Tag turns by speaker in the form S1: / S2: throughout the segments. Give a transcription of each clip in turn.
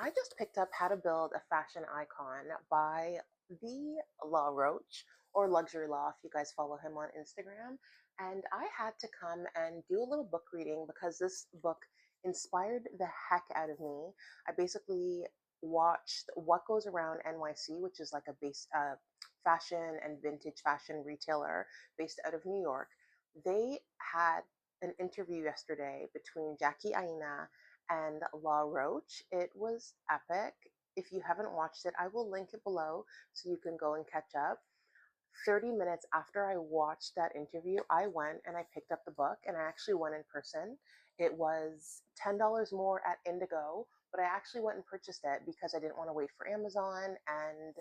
S1: I just picked up How to Build a Fashion Icon by the Law Roach, or Luxury Law if you guys follow him on Instagram. And I had to come and do a little book reading because this book inspired the heck out of me. I basically watched What Goes Around NYC, which is like a fashion and vintage fashion retailer based out of New York. They had an interview yesterday between Jackie Aina and Law Roach. It was epic. If you haven't watched it, I will link it below so you can go and catch up. 30 minutes after I watched that interview, I went and I picked up the book and I actually went in person. It was $10 more at Indigo, but I actually went and purchased it because I didn't want to wait for Amazon. And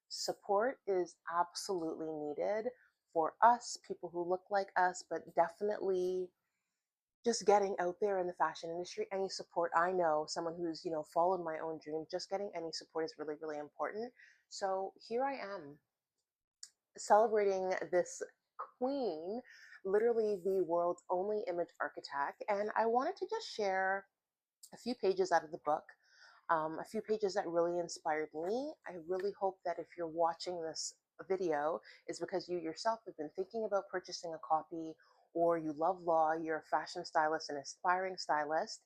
S1: support is absolutely needed for us, people who look like us, but definitely just getting out there in the fashion industry. Any support, I know someone who's followed my own dream, just getting any support is really, really important. So here I am celebrating this queen, literally the world's only image architect, and I wanted to just share a few pages out of the book, a few pages that really inspired me. I really hope that if you're watching this video, is because you yourself have been thinking about purchasing a copy, or you love law, you're a fashion stylist, an aspiring stylist.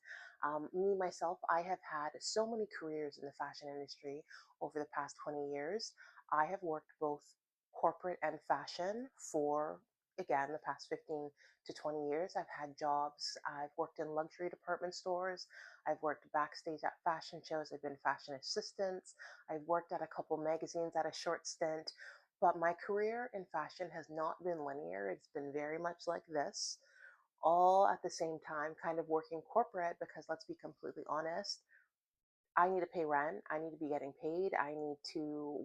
S1: Me, myself, I have had so many careers in the fashion industry over the past 20 years. I have worked both corporate and fashion for, again, the past 15 to 20 years. I've had jobs. I've worked in luxury department stores. I've worked backstage at fashion shows. I've been fashion assistants. I've worked at a couple magazines at a short stint. But my career in fashion has not been linear. It's been very much like this, all at the same time, kind of working corporate because let's be completely honest, I need to pay rent. I need to be getting paid. I need to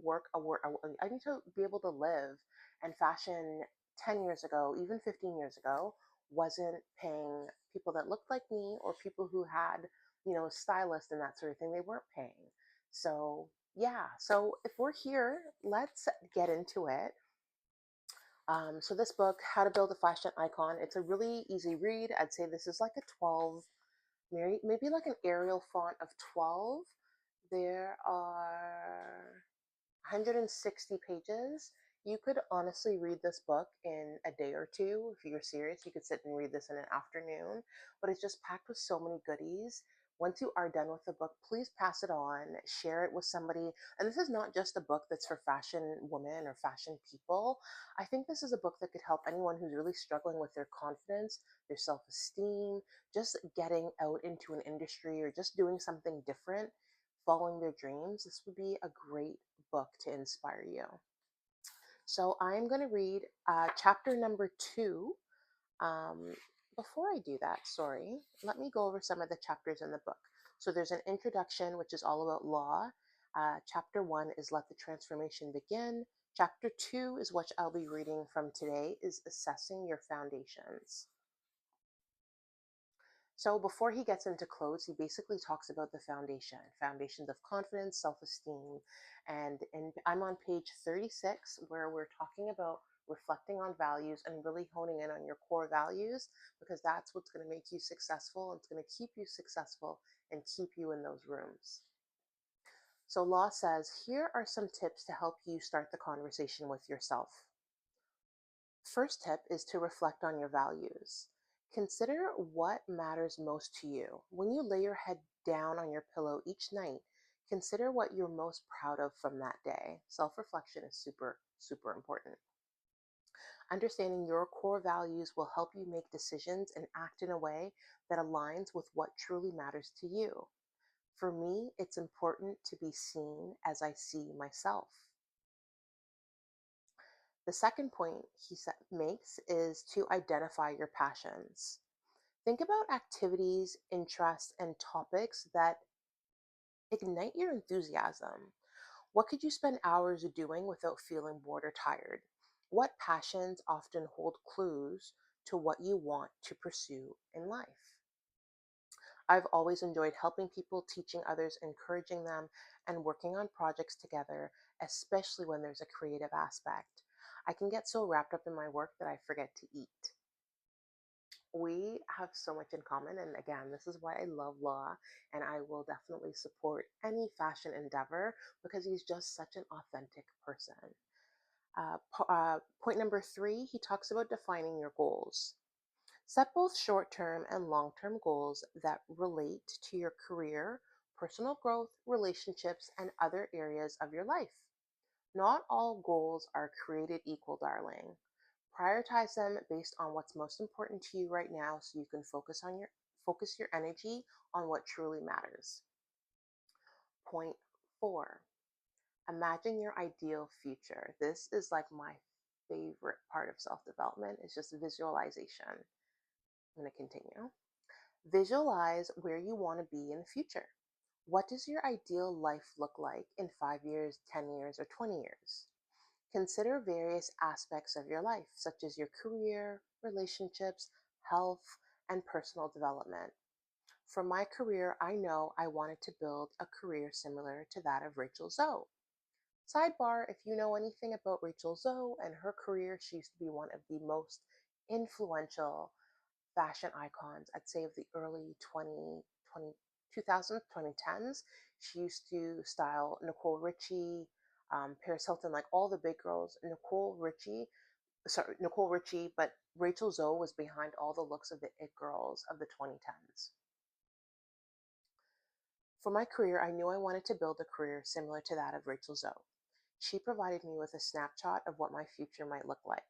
S1: I need to be able to live. And fashion 10 years ago, even 15 years ago, wasn't paying people that looked like me or people who had, stylists and that sort of thing. They weren't paying. So, yeah. So, if we're here, let's get into it. So this book, How to Build a Fashion Icon, it's a really easy read. I'd say this is like a 12, maybe like an Arial font of 12. There are 160 pages. You could honestly read this book in a day or two. If you're serious, you could sit and read this in an afternoon, but it's just packed with so many goodies. Once you are done with the book, please pass it on, share it with somebody. And this is not just a book that's for fashion women or fashion people. I think this is a book that could help anyone who's really struggling with their confidence, their self esteem, just getting out into an industry or just doing something different, following their dreams. This would be a great book to inspire you. So I'm going to read chapter number 2. Um, Before I do that, sorry, let me go over some of the chapters in the book. So there's an introduction, which is all about law. Chapter 1 is Let the Transformation Begin. Chapter 2 is what I'll be reading from today, is Assessing Your Foundations. So before he gets into clothes, he basically talks about the foundations of confidence, self-esteem. And I'm on page 36, where we're talking about reflecting on values and really honing in on your core values, because that's what's going to make you successful. It's going to keep you successful and keep you in those rooms. So Law says, here are some tips to help you start the conversation with yourself. First tip is to reflect on your values. Consider what matters most to you. When you lay your head down on your pillow each night, consider what you're most proud of from that day. Self reflection is super, super important. Understanding your core values will help you make decisions and act in a way that aligns with what truly matters to you. For me, it's important to be seen as I see myself. The second point makes is to identify your passions. Think about activities, interests, and topics that ignite your enthusiasm. What could you spend hours doing without feeling bored or tired? What passions often hold clues to what you want to pursue in life? I've always enjoyed helping people, teaching others, encouraging them, and working on projects together, especially when there's a creative aspect. I can get so wrapped up in my work that I forget to eat. We have so much in common. And again, this is why I love Law, and I will definitely support any fashion endeavor because he's just such an authentic person. Point number three, he talks about defining your goals. Set both short term and long term goals that relate to your career, personal growth, relationships, and other areas of your life. Not all goals are created equal, darling. Prioritize them based on what's most important to you right now so you can focus your energy on what truly matters. Point 4. Imagine your ideal future. This is like my favorite part of self-development is just visualization. I'm going to continue. Visualize where you want to be in the future. What does your ideal life look like in 5 years, 10 years, or 20 years? Consider various aspects of your life, such as your career, relationships, health, and personal development. For my career, I know I wanted to build a career similar to that of Rachel Zoe. Sidebar, if you know anything about Rachel Zoe and her career, she used to be one of the most influential fashion icons, I'd say of the early 2000s, 2010s. She used to style Nicole Richie, Paris Hilton, like all the big girls. Nicole Richie, but Rachel Zoe was behind all the looks of the it girls of the 2010s. For my career, I knew I wanted to build a career similar to that of Rachel Zoe. She provided me with a snapshot of what my future might look like.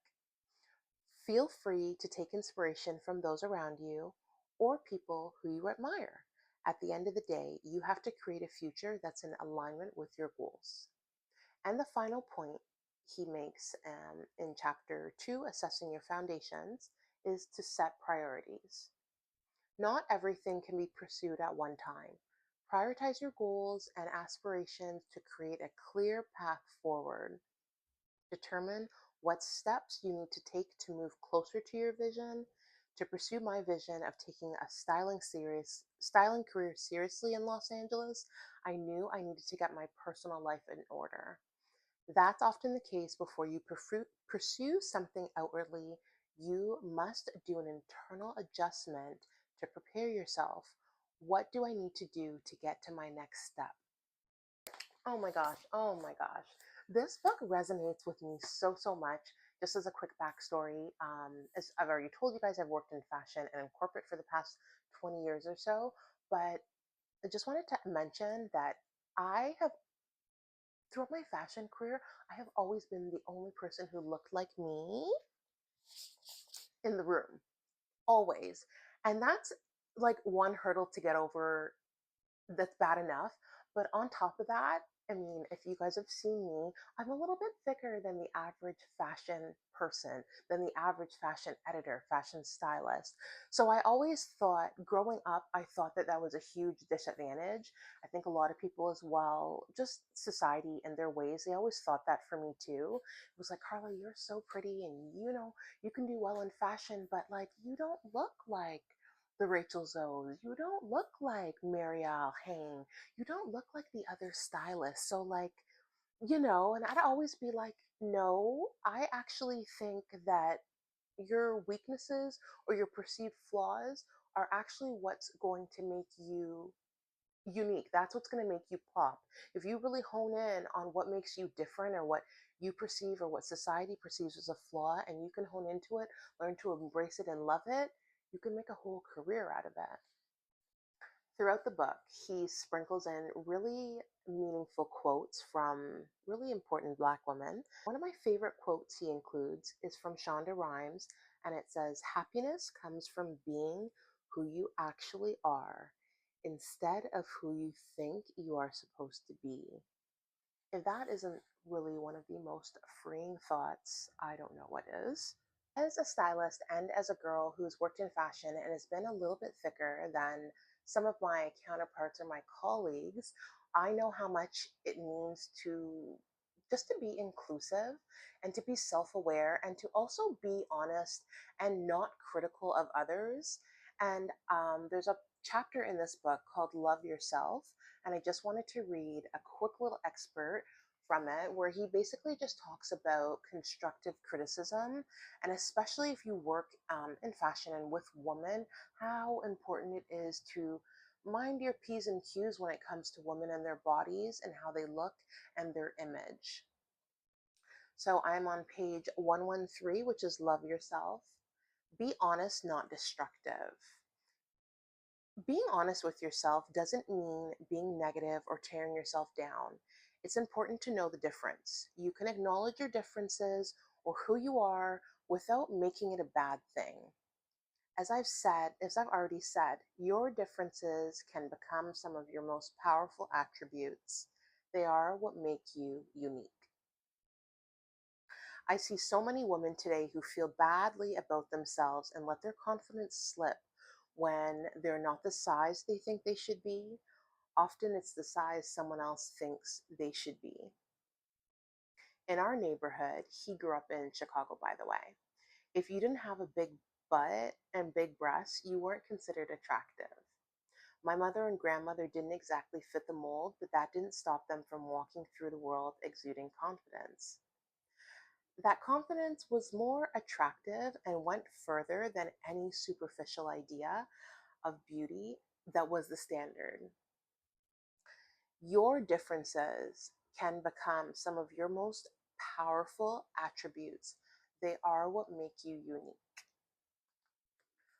S1: Feel free to take inspiration from those around you or people who you admire. At the end of the day, you have to create a future that's in alignment with your goals. And the final point he makes in chapter 2, Assessing Your Foundations, is to set priorities. Not everything can be pursued at one time. Prioritize your goals and aspirations to create a clear path forward. Determine what steps you need to take to move closer to your vision. To pursue my vision of taking a styling career seriously in Los Angeles, I knew I needed to get my personal life in order. That's often the case before you pursue something outwardly. You must do an internal adjustment to prepare yourself. What do I need to do to get to my next step? Oh my gosh, oh my gosh. This book resonates with me so, so much. Just as a quick backstory, as I've already told you guys, I've worked in fashion and in corporate for the past 20 years or so. But I just wanted to mention that I have, throughout my fashion career, I have always been the only person who looked like me in the room, always. And that's like one hurdle to get over that's bad enough. But on top of that, I mean, if you guys have seen me, I'm a little bit thicker than the average fashion person, than the average fashion editor, fashion stylist. So I always thought, growing up, I thought that that was a huge disadvantage. I think a lot of people as well, just society and their ways, they always thought that for me too. It was like, Karla, you're so pretty and you can do well in fashion, but like, you don't look like the Rachel Zoes. You don't look like Marielle Hain. You don't look like the other stylists. So like, and I'd always be like, no, I actually think that your weaknesses or your perceived flaws are actually what's going to make you unique. That's what's going to make you pop. If you really hone in on what makes you different or what you perceive or what society perceives as a flaw and you can hone into it, learn to embrace it and love it, you can make a whole career out of it. Throughout the book, he sprinkles in really meaningful quotes from really important Black women. One of my favorite quotes he includes is from Shonda Rhimes, and it says, "Happiness comes from being who you actually are instead of who you think you are supposed to be." If that isn't really one of the most freeing thoughts, I don't know what is. As a stylist and as a girl who's worked in fashion and has been a little bit thicker than some of my counterparts or my colleagues, I know how much it means to just to be inclusive and to be self-aware and to also be honest and not critical of others. And there's a chapter in this book called Love Yourself. And I just wanted to read a quick little excerpt from it where he basically just talks about constructive criticism, and especially if you work in fashion and with women, how important it is to mind your P's and Q's when it comes to women and their bodies and how they look and their image. So I'm on page 113, which is Love Yourself. Be honest, not destructive. Being honest with yourself doesn't mean being negative or tearing yourself down. It's important to know the difference. You can acknowledge your differences or who you are without making it a bad thing. As I've already said, your differences can become some of your most powerful attributes. They are what make you unique. I see so many women today who feel badly about themselves and let their confidence slip when they're not the size they think they should be. Often it's the size someone else thinks they should be. In our neighborhood, he grew up in Chicago, by the way. If you didn't have a big butt and big breasts, you weren't considered attractive. My mother and grandmother didn't exactly fit the mold, but that didn't stop them from walking through the world exuding confidence. That confidence was more attractive and went further than any superficial idea of beauty that was the standard. Your differences can become some of your most powerful attributes. They are what make you unique.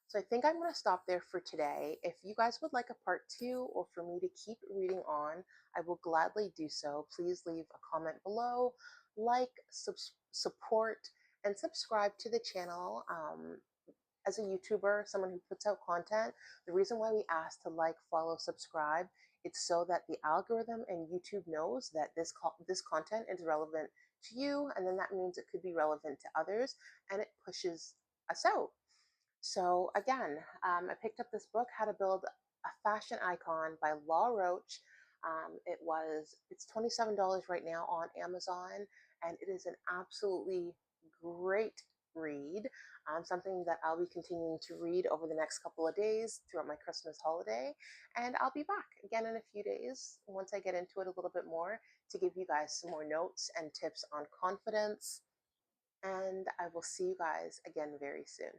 S1: So I think I'm going to stop there for today. If you guys would like a part 2 or for me to keep reading on, I will gladly do so. Please leave a comment below, like, support, and subscribe to the channel. As a YouTuber, someone who puts out content, the reason why we ask to like, follow, subscribe, it's so that the algorithm and YouTube knows that this content is relevant to you, and then that means it could be relevant to others, and it pushes us out. So again, I picked up this book, How to Build a Fashion Icon by Law Roach. It's $27 right now on Amazon, and it is an absolutely great read. Something that I'll be continuing to read over the next couple of days throughout my Christmas holiday. And I'll be back again in a few days once I get into it a little bit more to give you guys some more notes and tips on confidence. And I will see you guys again very soon.